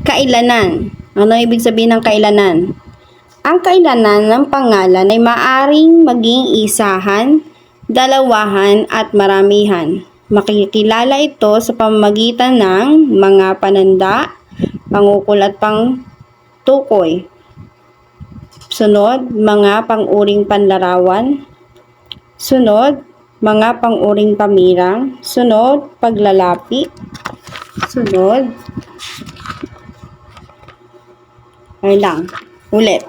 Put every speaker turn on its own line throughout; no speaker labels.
Kailanan. Ano ibig sabihin ng kailanan? Ang kailanan ng pangalan ay maaring maging isahan, dalawahan at maramihan. Makikilala ito sa pamamagitan ng mga pananda, pangukol at pangtukoy. Sunod, mga panguring panlarawan. Sunod, mga panguring pamirang. Sunod, paglalapi. Sunod, ulit.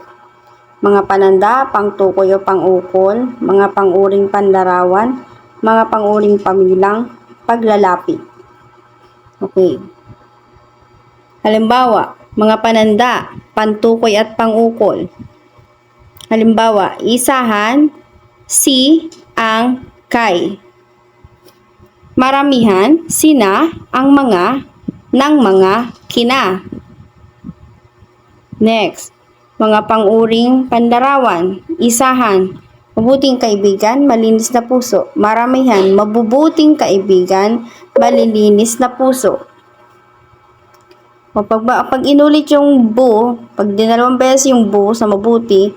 Mga pananda, pangtukoy o pangukol, mga panguring panlarawan, mga panguring pamilang, paglalapi. Okay. Halimbawa, mga pananda, pantukoy at pangukol. Halimbawa, isahan, si, ang, kay. Maramihan, sina, ang mga, ng mga, kina. Next, mga panguring panlarawan, isahan, mabuting kaibigan, malinis na puso. Maramihan, mabubuting kaibigan, malilinis na puso. Pag inulit yung bu, pag dinalawang beses yung bu sa mabuti,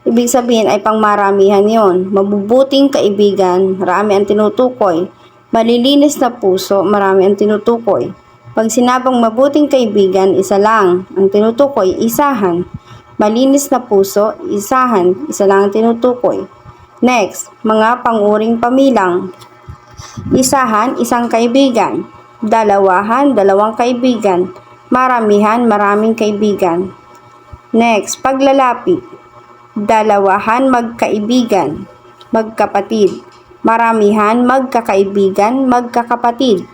ibig sabihin ay pangmaramihan yon. Mabubuting kaibigan, marami ang tinutukoy. Malilinis na puso, marami ang tinutukoy. Pag sinabang mabuting kaibigan, isa lang ang tinutukoy, isahan. Malinis na puso, isahan, isa lang ang tinutukoy. Next, mga panguring pamilang. Isahan, isang kaibigan. Dalawahan, dalawang kaibigan. Maramihan, maraming kaibigan. Next, paglalapi. Dalawahan, magkaibigan, magkapatid. Maramihan, magkakaibigan, magkakapatid.